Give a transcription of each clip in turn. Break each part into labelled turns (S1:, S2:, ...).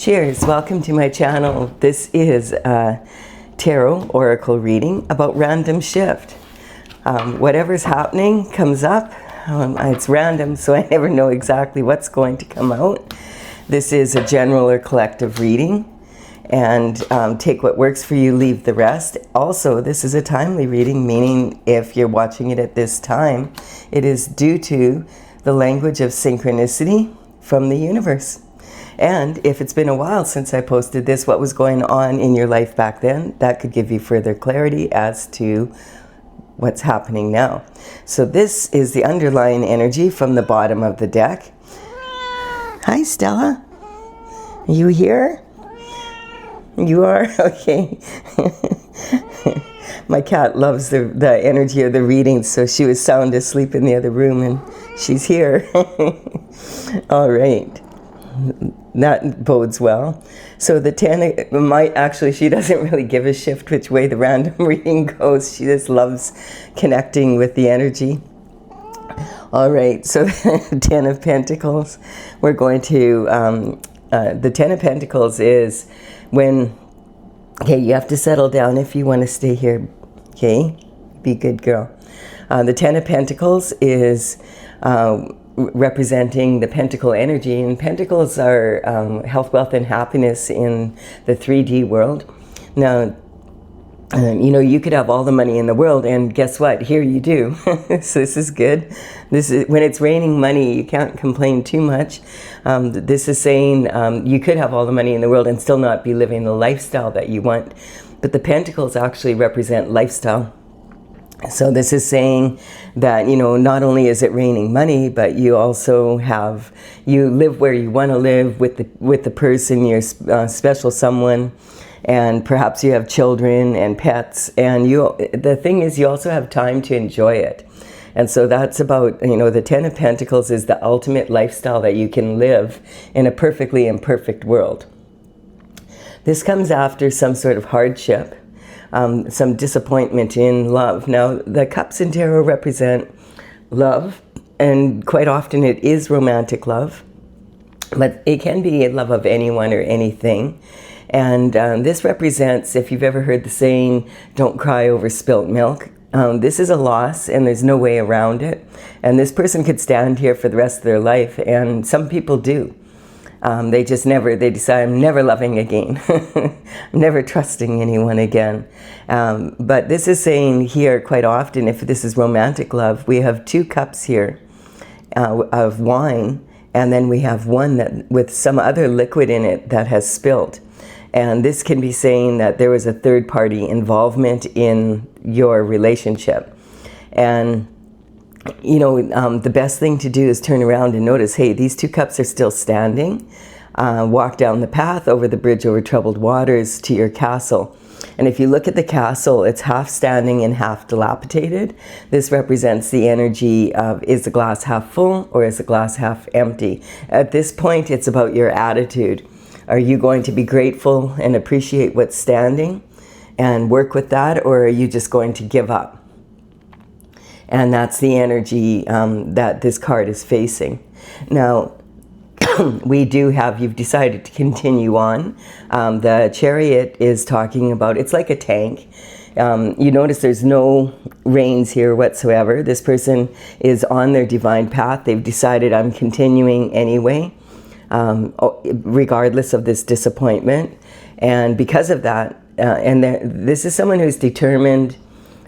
S1: Cheers, welcome to my channel. This is a tarot oracle reading about random shift. Whatever's happening comes up. It's random, so I never know exactly what's going to come out. This is a general or collective reading, and take what works for you, leave the rest. Also, this is a timely reading, meaning if you're watching it at this time, it is due to the language of synchronicity from the universe. And if it's been a while since I posted this, what was going on in your life back then, that could give you further clarity as to what's happening now. So this is the underlying energy from the bottom of the deck. Hi, Stella. Are you here? You are? Okay. My cat loves the energy of the reading, so she was sound asleep in the other room, and she's here. All right. That bodes well. So the 10 might actually, she doesn't really give a shift which way the random reading goes. She just loves connecting with the energy. All right, so the 10 of Pentacles, we're going to, the 10 of Pentacles is when, okay, you have to settle down if you want to stay here, okay? Be a good girl. The 10 of Pentacles is representing the pentacle energy, and pentacles are health, wealth, and happiness in the 3D world. Now, you know, you could have all the money in the world, and guess what? Here you do. So this is good. This is when it's raining money, you can't complain too much. This is saying you could have all the money in the world and still not be living the lifestyle that you want. But the pentacles actually represent lifestyle. So this is saying that, you know, not only is it raining money, but you also have, you live where you want to live with the person, your special someone, and perhaps you have children and pets, and the thing is you also have time to enjoy it. And so that's about, you know, the 10 of Pentacles is the ultimate lifestyle that you can live in a perfectly imperfect world. This comes after some sort of hardship. Some disappointment in love. Now, the cups in tarot represent love, and quite often it is romantic love, but it can be a love of anyone or anything. And this represents, if you've ever heard the saying, don't cry over spilt milk, this is a loss and there's no way around it. And this person could stand here for the rest of their life, and some people do. They decide, I'm never loving again. I'm never trusting anyone again. But this is saying here quite often, if this is romantic love, we have 2 cups here of wine, and then we have one that with some other liquid in it that has spilt. And this can be saying that there was a third party involvement in your relationship. And you know, the best thing to do is turn around and notice, hey, these 2 cups are still standing. Walk down the path over the bridge over troubled waters to your castle. And if you look at the castle, it's half standing and half dilapidated. This represents the energy of, is the glass half full or is the glass half empty? At this point, it's about your attitude. Are you going to be grateful and appreciate what's standing and work with that, or are you just going to give up? And that's the energy that this card is facing. Now, we do have, you've decided to continue on. The Chariot is talking about, it's like a tank. You notice there's no reins here whatsoever. This person is on their divine path. They've decided, I'm continuing anyway, regardless of this disappointment. And because of that, this is someone who's determined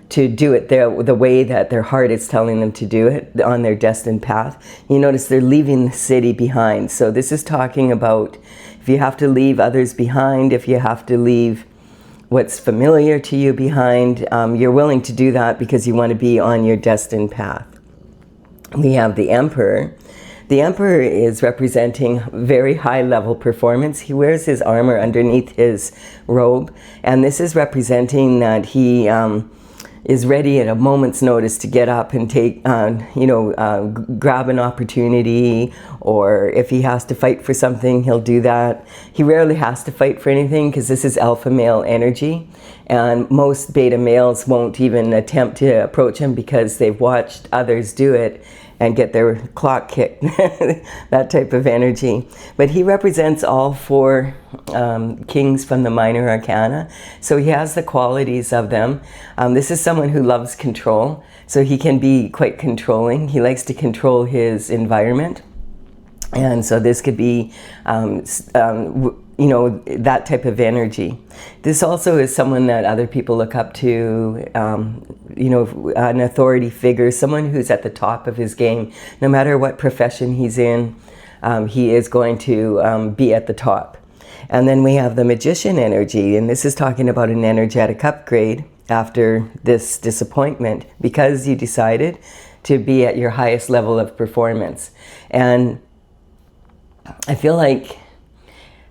S1: to do it the way that their heart is telling them to do it on their destined path. You notice they're leaving the city behind. So this is talking about if you have to leave others behind, if you have to leave what's familiar to you behind, you're willing to do that because you want to be on your destined path. We have the Emperor. The Emperor is representing very high level performance. He wears his armor underneath his robe, and this is representing that he is ready at a moment's notice to get up and take, grab an opportunity, or if he has to fight for something, he'll do that. He rarely has to fight for anything because this is alpha male energy, and most beta males won't even attempt to approach him because they've watched others do it, and get their clock kicked, that type of energy. But he represents all 4 kings from the minor arcana, so he has the qualities of them. This is someone who loves control, so he can be quite controlling. He likes to control his environment, and so this could be you know, that type of energy. This also is someone that other people look up to, you know, an authority figure, someone who's at the top of his game. No matter what profession he's in, he is going to be at the top. And then we have the magician energy, and this is talking about an energetic upgrade after this disappointment because you decided to be at your highest level of performance. And I feel like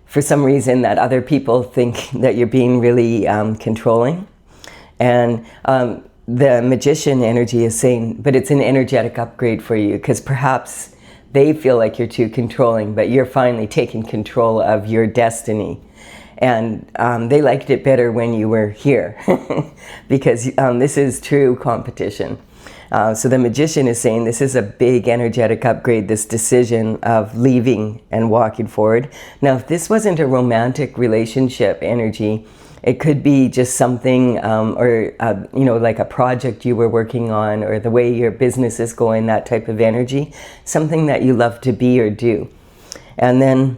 S1: for some reason that other people think that you're being really controlling. And the magician energy is saying, but it's an energetic upgrade for you, because perhaps they feel like you're too controlling, but you're finally taking control of your destiny. And they liked it better when you were here, because this is true competition. So the magician is saying this is a big energetic upgrade, this decision of leaving and walking forward. Now, if this wasn't a romantic relationship energy, it could be just something, or you know, like a project you were working on, or the way your business is going, that type of energy, something that you love to be or do. And then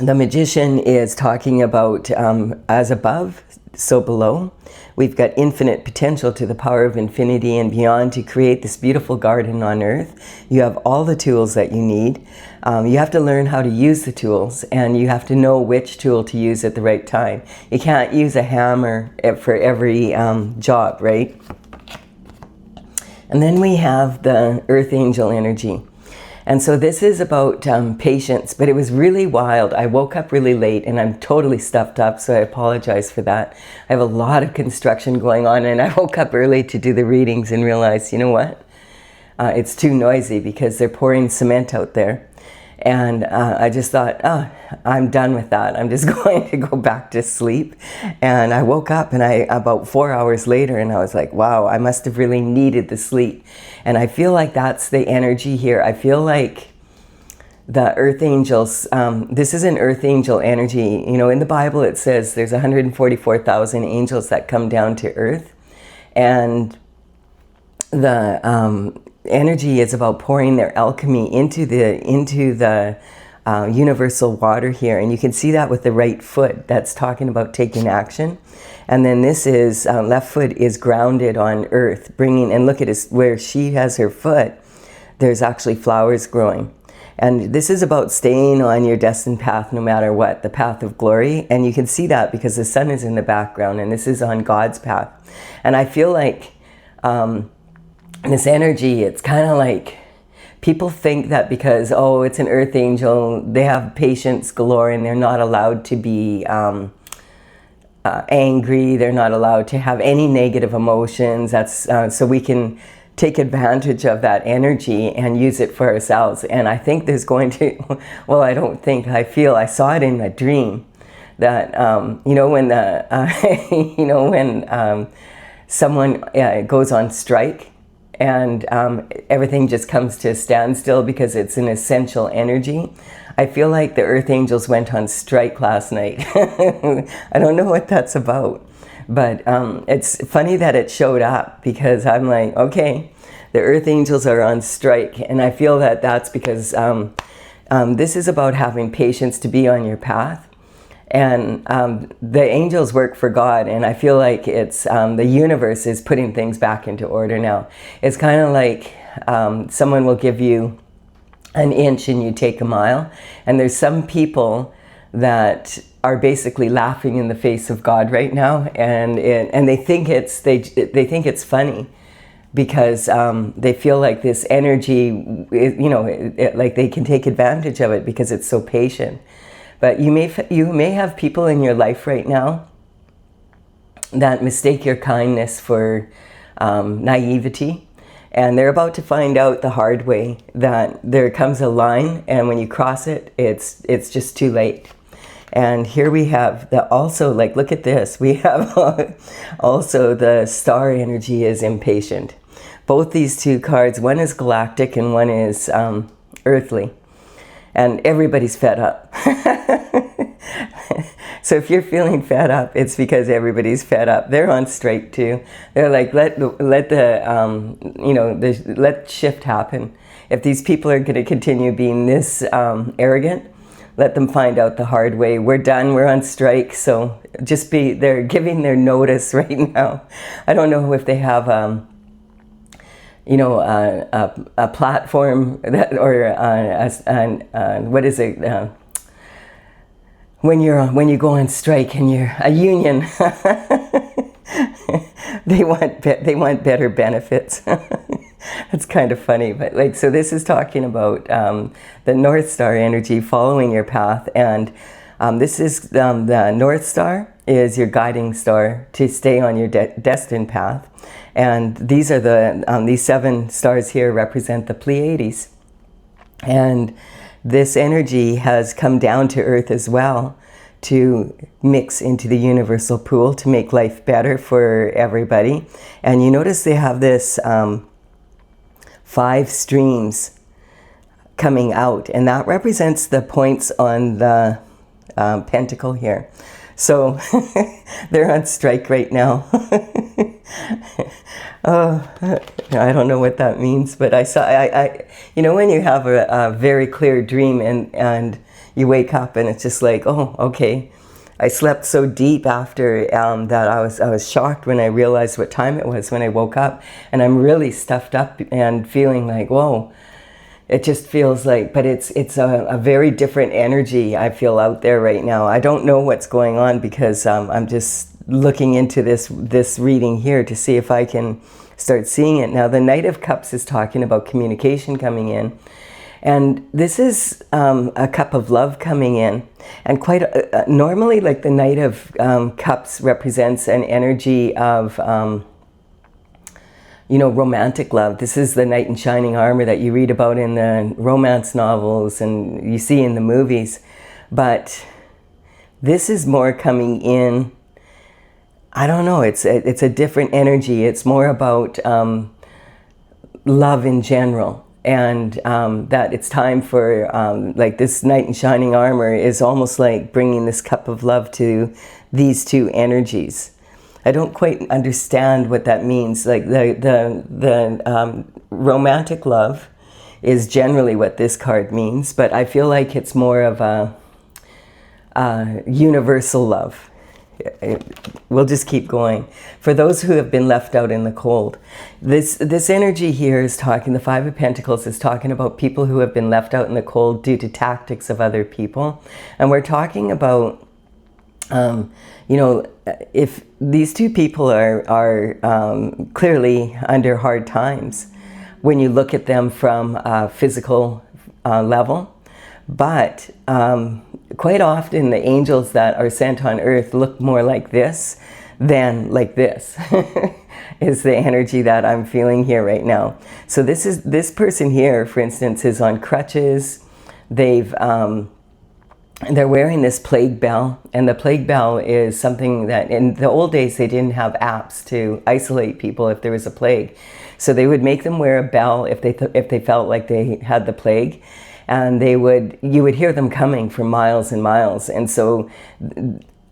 S1: the magician is talking about as above, so below. We've got infinite potential to the power of infinity and beyond to create this beautiful garden on earth. You have all the tools that you need. You have to learn how to use the tools, and you have to know which tool to use at the right time. You can't use a hammer for every job, right? And then we have the earth angel energy. And so this is about patience, but it was really wild. I woke up really late and I'm totally stuffed up, so I apologize for that. I have a lot of construction going on, and I woke up early to do the readings and realized, you know what? It's too noisy because they're pouring cement out there. And I just thought, oh, I'm done with that. I'm just going to go back to sleep. And I woke up and about 4 hours later, and I was like, wow, I must have really needed the sleep. And I feel like that's the energy here. I feel like the earth angels, this is an earth angel energy. You know, in the Bible it says there's 144,000 angels that come down to earth. And the energy is about pouring their alchemy into the universal water here, and you can see that with the right foot. That's talking about taking action. And then this is left foot is grounded on earth, bringing, and look at this, where she has her foot, there's actually flowers growing. And this is about staying on your destined path no matter what, the path of glory. And you can see that because the sun is in the background, and this is on God's path. And I feel like this energy, it's kind of like people think that because, oh, it's an earth angel, they have patience galore and they're not allowed to be angry, they're not allowed to have any negative emotions. That's so we can take advantage of that energy and use it for ourselves. And I think there's going to, well, I don't think, I feel, I saw it in a dream that, you know, when the, you know, when someone goes on strike, and everything just comes to a standstill because it's an essential energy. I feel like the earth angels went on strike last night. I don't know what that's about, but it's funny that it showed up, because I'm like, okay, the earth angels are on strike. And I feel that that's because this is about having patience to be on your path. And the angels work for God, and I feel like it's the universe is putting things back into order now. It's kind of like someone will give you an inch and you take a mile, and there's some people that are basically laughing in the face of God right now, and they think it's they think it's funny, because they feel like this energy, you know, like they can take advantage of it because it's so patient. But you may have people in your life right now that mistake your kindness for naivety, and they're about to find out the hard way that there comes a line, and when you cross it, it's just too late. And here we have the also, like, look at this. We have also the star energy is impatient. both these two cards, one is galactic and one is earthly. And everybody's fed up. So if you're feeling fed up, it's because everybody's fed up. They're on strike too. They're like, let shift happen. If these people are going to continue being this arrogant, let them find out the hard way. We're done. We're on strike. So just they're giving their notice right now. I don't know if they have a platform that, or what is it? When you go on strike and you're a union, they want better benefits. That's kind of funny, but like, so this is talking about the North Star energy, following your path, and this is the North Star is your guiding star to stay on your destined path, and these are these 7 stars here represent the Pleiades, and this energy has come down to Earth as well to mix into the universal pool to make life better for everybody. And you notice they have this 5 streams coming out, and that represents the points on the pentacle here. So they're on strike right now. Oh, I don't know what that means, but I when you have a very clear dream and you wake up and it's just like, oh, okay. I slept so deep after that I was shocked when I realized what time it was when I woke up, and I'm really stuffed up and feeling like, whoa. It just feels like, but it's a very different energy I feel out there right now. I don't know what's going on because I'm just looking into this reading here to see if I can start seeing it. Now, the Knight of Cups is talking about communication coming in. And this is a cup of love coming in. And quite normally, like the Knight of Cups represents an energy of romantic love. This is the knight in shining armor that you read about in the romance novels and you see in the movies. But this is more coming in, I don't know, it's a different energy. It's more about love in general. And that it's time for, like this knight in shining armor is almost like bringing this cup of love to these 2 energies. I don't quite understand what that means. Like the romantic love is generally what this card means, but I feel like it's more of a universal love. We'll just keep going. For those who have been left out in the cold, this energy here is talking, the 5 of Pentacles is talking about people who have been left out in the cold due to tactics of other people. And we're talking about if these 2 people are clearly under hard times when you look at them from a physical level, but quite often the angels that are sent on earth look more like this than like this is the energy that I'm feeling here right now. So this person here, for instance, is on crutches. They're wearing this plague bell, and the plague bell is something that in the old days they didn't have apps to isolate people if there was a plague. So they would make them wear a bell if they felt like they had the plague, and you would hear them coming for miles and miles. And so,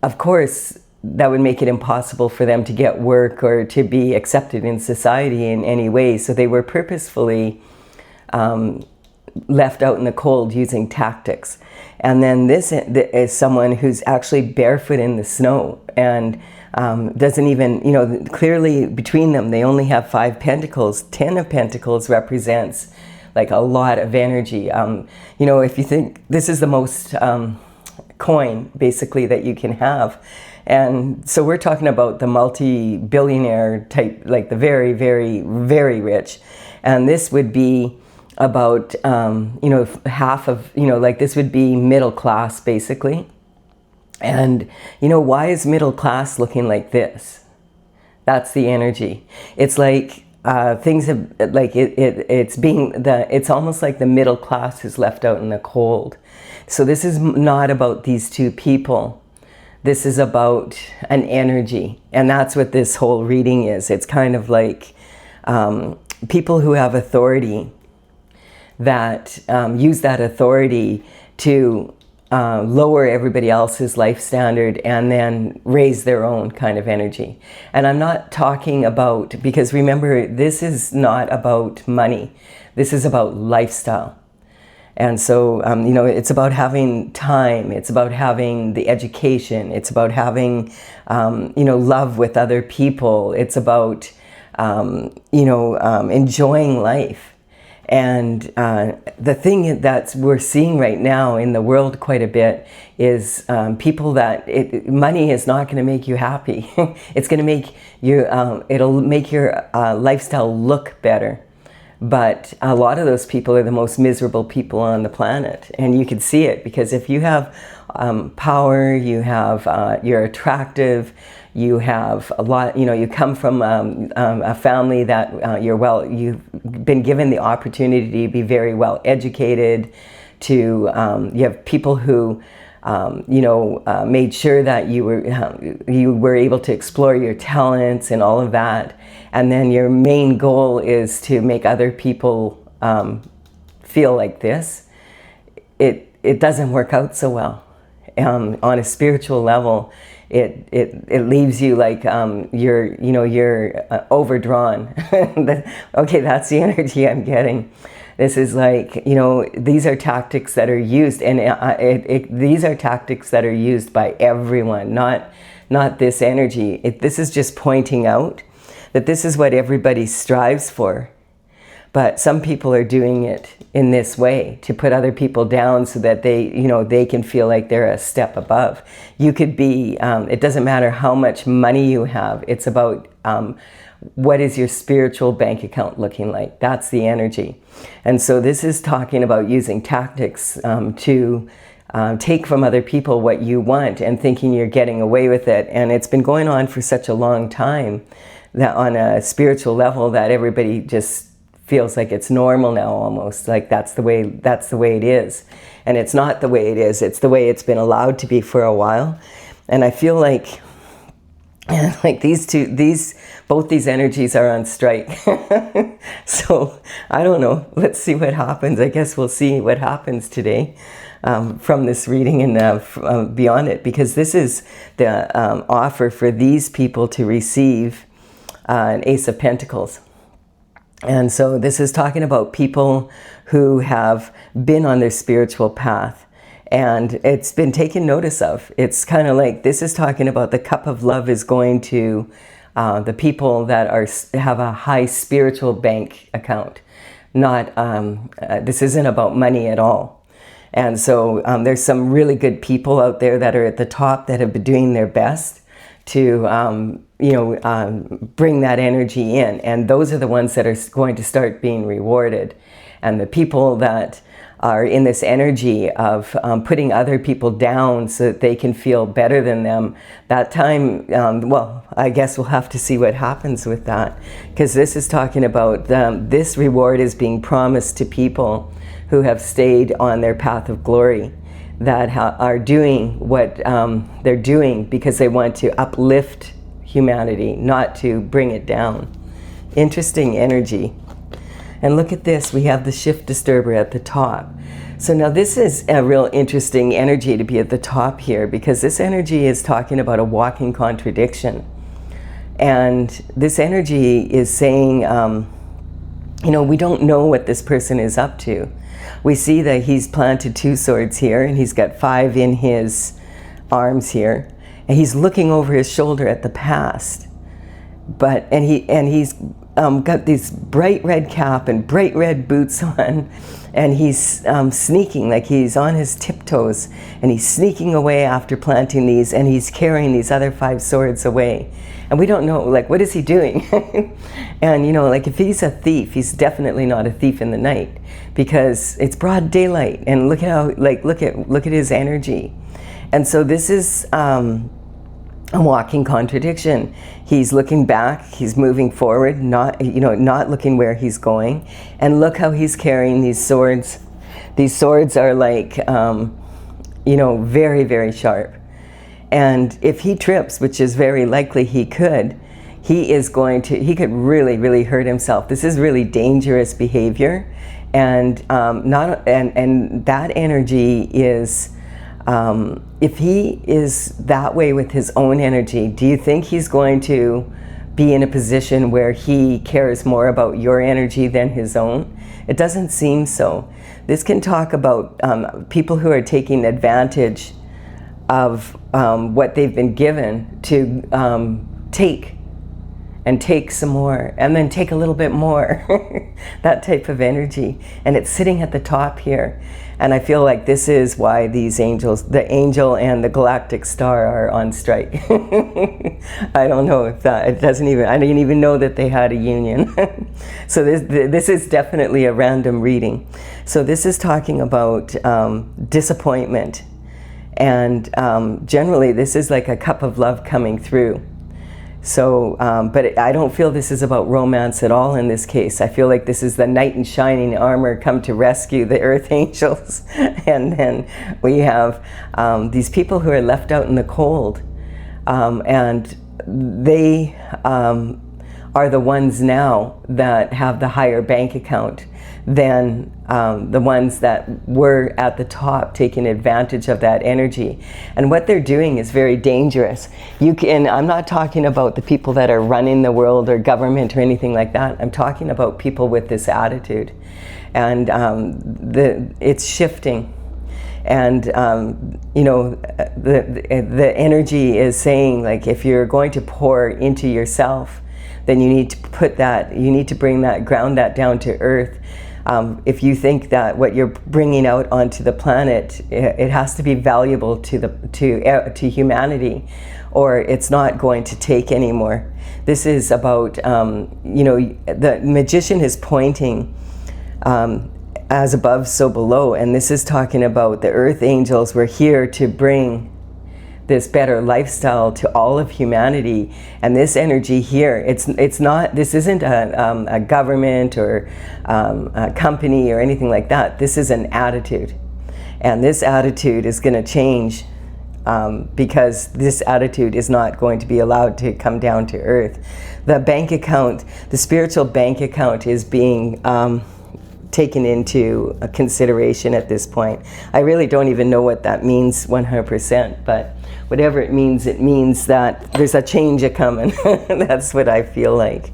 S1: of course, that would make it impossible for them to get work or to be accepted in society in any way. So they were purposefully left out in the cold using tactics. And then this is someone who's actually barefoot in the snow and doesn't even, clearly between them, they only have 5 pentacles. 10 of Pentacles represents like a lot of energy. If you think this is the most coin basically that you can have. And so we're talking about the multi-billionaire type, like the very, very, very rich. And this would be about, half of, like this would be middle class basically. And, why is middle class looking like this? That's the energy. It's like things have, like it's almost like the middle class is left out in the cold. So this is not about these 2 people. This is about an energy. And that's what this whole reading is. It's kind of like people who have authority that use that authority to lower everybody else's life standard and then raise their own kind of energy. And I'm not talking about, because remember, this is not about money. This is about lifestyle. And so, you know, it's about having time. It's about having the education. It's about having, you know, love with other people. It's about, you know, enjoying life. And the thing that we're seeing right now in the world quite a bit is people that money is not going to make you happy. It's going to make you, it'll make your lifestyle look better. But a lot of those people are the most miserable people on the planet. And you can see it, because if you have power, you have, you're attractive, you have a lot, you know, you come from a family that you've been given the opportunity to be very well educated, to, you have people who, you know, made sure that you were able to explore your talents and all of that. And then your main goal is to make other people feel like this. It doesn't work out so well. On a spiritual level, it leaves you like you're overdrawn. Okay, that's the energy I'm getting. This is like, you know, these are tactics that are used, and these are tactics that are used by everyone, not this energy. This is just pointing out that this is what everybody strives for. But some people are doing it in this way to put other people down so that they can feel like they're a step above. You could be, it doesn't matter how much money you have. It's about what is your spiritual bank account looking like. That's the energy. And so this is talking about using tactics to take from other people what you want and thinking you're getting away with it. And it's been going on for such a long time that on a spiritual level that everybody just feels like it's normal now, almost like that's the way it is. And it's not the way it is. It's the way it's been allowed to be for a while. And I feel like both these energies are on strike. So I don't know. Let's see what happens. I guess we'll see what happens today from this reading and beyond it, because this is the offer for these people to receive an Ace of Pentacles. And so this is talking about people who have been on their spiritual path and it's been taken notice of. It's kind of like, this is talking about the cup of love is going to the people that have a high spiritual bank account. Not, this isn't about money at all. And so there's some really good people out there that are at the top that have been doing their best to bring that energy in, and those are the ones that are going to start being rewarded. And the people that are in this energy of putting other people down so that they can feel better than them, that time, well, I guess we'll have to see what happens with that, because this is talking about this reward is being promised to people who have stayed on their path of glory, that are doing what they're doing because they want to uplift humanity, not to bring it down. Interesting energy. And look at this, we have the shift disturber at the top. So now this is a real interesting energy to be at the top here, because this energy is talking about a walking contradiction. And this energy is saying, we don't know what this person is up to. We see that he's planted 2 swords here, and he's got 5 in his arms here, and he's looking over his shoulder at the past. He's got this bright red cap and bright red boots on, and he's sneaking, like he's on his tiptoes, and he's sneaking away after planting these, and he's carrying these other 5 swords away. And we don't know, like, what is he doing? And like, if he's a thief, he's definitely not a thief in the night, because it's broad daylight. And look at how, like, look at his energy. And so this is a walking contradiction. He's looking back, he's moving forward, not looking where he's going. And look how he's carrying these swords. These swords are like, very, very sharp. And if he trips, which is very likely he could, he is going to, he could really, really hurt himself. This is really dangerous behavior. And and that energy is, if he is that way with his own energy, do you think he's going to be in a position where he cares more about your energy than his own? It doesn't seem so. This can talk about people who are taking advantage of what they've been given to take and take some more, and then take a little bit more. That type of energy. And it's sitting at the top here. And I feel like this is why these angels, the angel and the galactic star, are on strike. I don't know if that, it doesn't even, I didn't even know that they had a union. So this is definitely a random reading. So this is talking about disappointment. And generally this is like a cup of love coming through. So, but I don't feel this is about romance at all in this case. I feel like this is the knight in shining armor come to rescue the earth angels. And then we have these people who are left out in the cold. And they are the ones now that have the higher bank account than the ones that were at the top taking advantage of that energy. And what they're doing is very dangerous. You can, I'm not talking about the people that are running the world or government or anything like that. I'm talking about people with this attitude. And it's shifting. And you know, the energy is saying, like, if you're going to pour into yourself, then you need to put that, you need to bring that, ground that down to earth. If you think that what you're bringing out onto the planet, it has to be valuable to humanity, or it's not going to take anymore. This is about, you know, the magician is pointing as above, so below, and this is talking about the earth angels were here to bring this better lifestyle to all of humanity. And this energy here, it's not, this isn't a government or a company or anything like that. This is an attitude. And this attitude is going to change because this attitude is not going to be allowed to come down to earth. The bank account, the spiritual bank account, is being taken into consideration at this point. I really don't even know what that means 100%, but whatever it means that there's a change a-coming. That's what I feel like.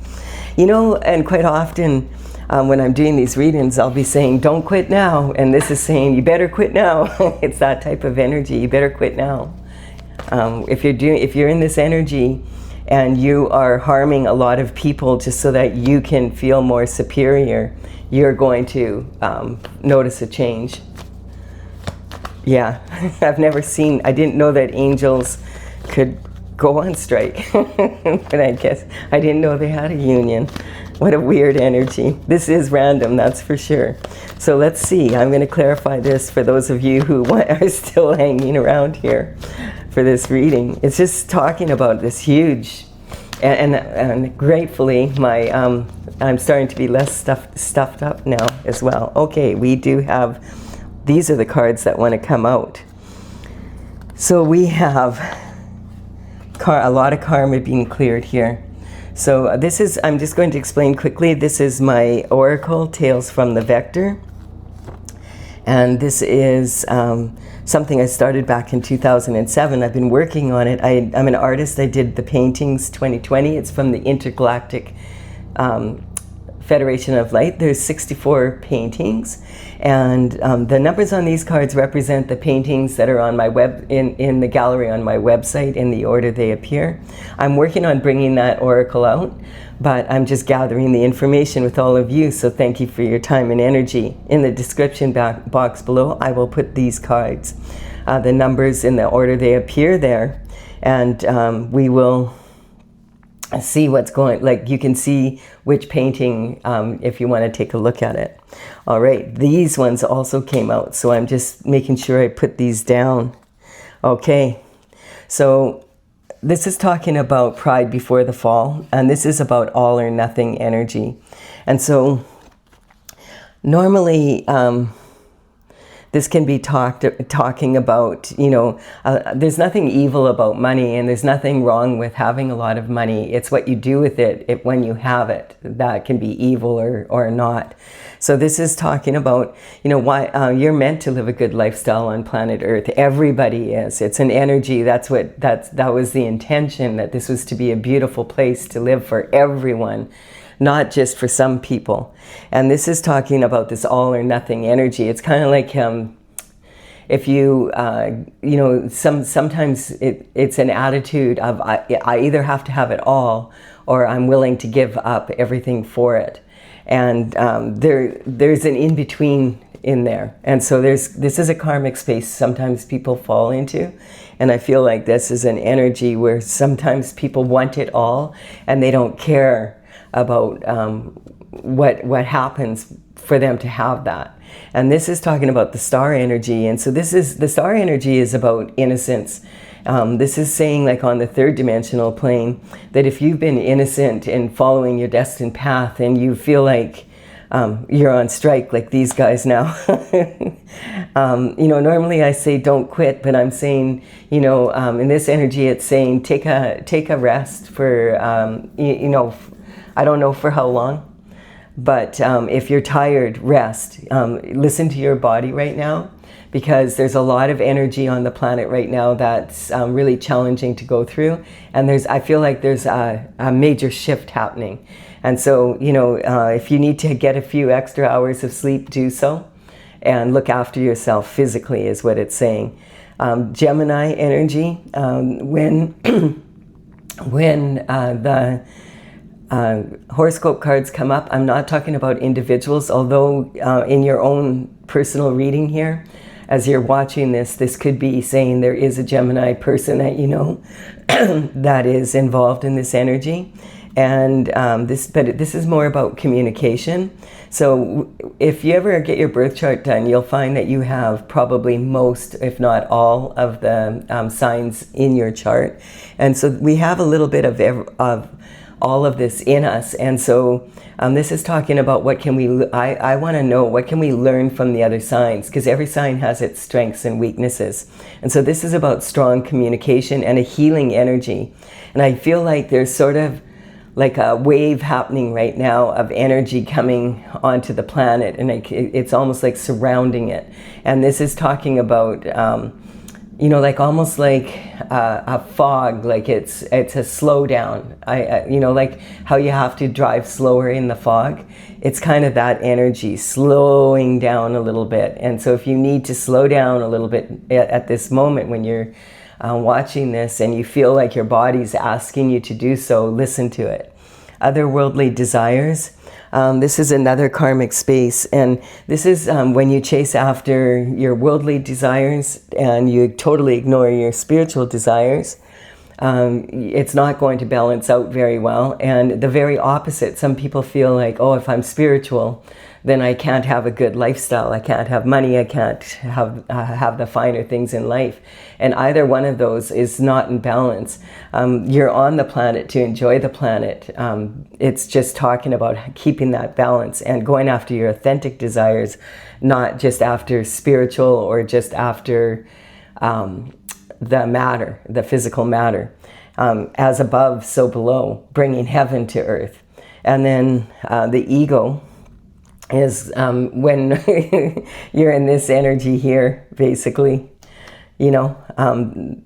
S1: You know, and quite often when I'm doing these readings, I'll be saying, don't quit now. And this is saying, you better quit now. It's that type of energy. You better quit now. If you're in this energy and you are harming a lot of people just so that you can feel more superior, you're going to notice a change. Yeah, I've never seen, I didn't know that angels could go on strike. But I guess I didn't know they had a union. What a weird energy. This is random, that's for sure. So let's see, I'm going to clarify this for those of you who are still hanging around here for this reading. It's just talking about this huge, and gratefully my I'm starting to be less stuffed up now as well. Okay, we do have, these are the cards that want to come out. So we have a lot of karma being cleared here. So this is, I'm just going to explain quickly, this is my Oracle, Tales from the Vector. And this is something I started back in 2007. I've been working on it. I'm an artist. I did the paintings 2020. It's from the Intergalactic Federation of Light. There's 64 paintings, and the numbers on these cards represent the paintings that are on my in the gallery on my website in the order they appear. I'm working on bringing that oracle out, but I'm just gathering the information with all of you, so thank you for your time and energy. In the description box below, I will put these cards, the numbers in the order they appear there, and we will see what's going, like you can see which painting if you want to take a look at it. All right, these ones also came out, so I'm just making sure I put these down. Okay, so this is talking about pride before the fall, and this is about all or nothing energy. And so normally This can be talking about, you know, there's nothing evil about money, and there's nothing wrong with having a lot of money. It's what you do with it when you have it that can be evil or not. So this is talking about, you know, why you're meant to live a good lifestyle on planet Earth. Everybody is. It's an energy. That was the intention, that this was to be a beautiful place to live for everyone, not just for some people. And this is talking about this all or nothing energy. It's kind of like if you, you know, sometimes it's an attitude of I either have to have it all, or I'm willing to give up everything for it. And there's an in-between in there. And so this is a karmic space sometimes people fall into. And I feel like this is an energy where sometimes people want it all, and they don't care about what happens for them to have that. And this is talking about the star energy. And so the star energy is about innocence. This is saying, like on the third dimensional plane, that if you've been innocent in following your destined path and you feel like you're on strike, like these guys now, you know, normally I say don't quit, but I'm saying, you know, in this energy, it's saying take a rest for, you know, I don't know for how long, but if you're tired, rest. Listen to your body right now, because there's a lot of energy on the planet right now that's really challenging to go through. And I feel like there's a major shift happening. And so, you know, if you need to get a few extra hours of sleep, do so. And look after yourself physically is what it's saying. Gemini energy, when the horoscope cards come up, I'm not talking about individuals, although in your own personal reading here, as you're watching this could be saying there is a Gemini person that you know that is involved in this energy. And this is more about communication. So if you ever get your birth chart done, you'll find that you have probably most, if not all, of the signs in your chart. And so we have a little bit of all of this in us. And so this is talking about what can we, I want to know, what can we learn from the other signs? Because every sign has its strengths and weaknesses. And so this is about strong communication and a healing energy. And I feel like there's sort of like a wave happening right now of energy coming onto the planet, and it's almost like surrounding it. And this is talking about, you know, like almost like a fog, like it's a slowdown. You know, like how you have to drive slower in the fog. It's kind of that energy, slowing down a little bit. And so if you need to slow down a little bit at this moment when you're watching this and you feel like your body's asking you to do so, listen to it. Otherworldly desires. This is another karmic space, and this is when you chase after your worldly desires and you totally ignore your spiritual desires. It's not going to balance out very well. And the very opposite, some people feel like, oh, if I'm spiritual, then I can't have a good lifestyle. I can't have money. I can't have the finer things in life. And either one of those is not in balance. You're on the planet to enjoy the planet. It's just talking about keeping that balance and going after your authentic desires, not just after spiritual or just after the matter, the physical matter. As above, so below, bringing heaven to earth. And then the ego is when you're in this energy here, basically, you know,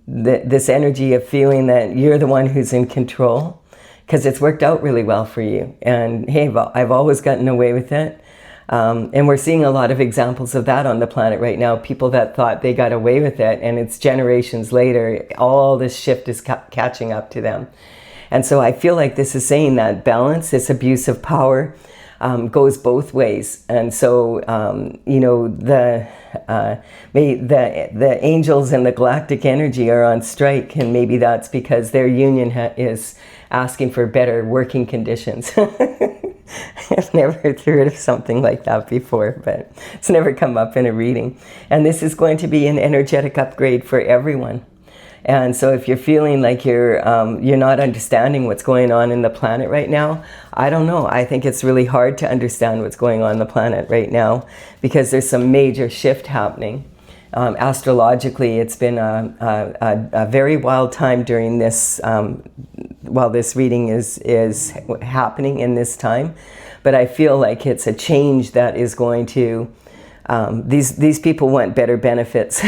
S1: this energy of feeling that you're the one who's in control, because it's worked out really well for you. And hey, I've always gotten away with it. And we're seeing a lot of examples of that on the planet right now. People that thought they got away with it, and it's generations later, all this shift is catching up to them. And so I feel like this is saying that balance, this abuse of power, goes both ways. And so, you know, the angels and the galactic energy are on strike, and maybe that's because their union is asking for better working conditions. I've never heard of something like that before, but it's never come up in a reading. And this is going to be an energetic upgrade for everyone. And so if you're feeling like you're not understanding what's going on in the planet right now, I don't know. I think it's really hard to understand what's going on in the planet right now because there's some major shift happening. Astrologically, it's been a very wild time during this, while this reading is happening in this time. But I feel like it's a change that is going to, these people want better benefits.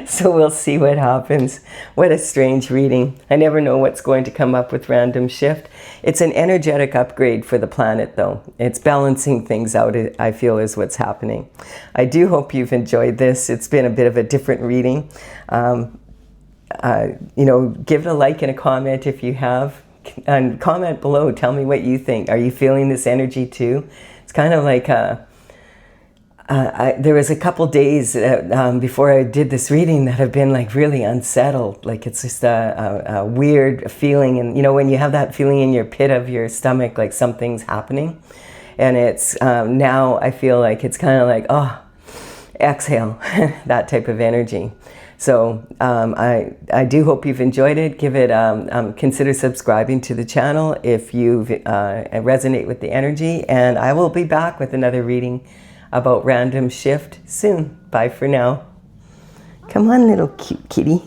S1: So we'll see what happens. What a strange reading. I never know what's going to come up with random shift. It's an energetic upgrade for the planet, though. It's balancing things out, I feel, is what's happening. I do hope you've enjoyed this. It's been a bit of a different reading. You know, give it a like and a comment if you have. And comment below. Tell me what you think. Are you feeling this energy too? It's kind of like there was a couple days before I did this reading that have been like really unsettled. Like it's just a weird feeling. And you know, when you have that feeling in your pit of your stomach, like something's happening. And it's now I feel like it's kind of like, oh, exhale, that type of energy. So I do hope you've enjoyed it. Give it, consider subscribing to the channel if you resonate with the energy. And I will be back with another reading about random shift soon. Bye for now. Come on, little cute kitty.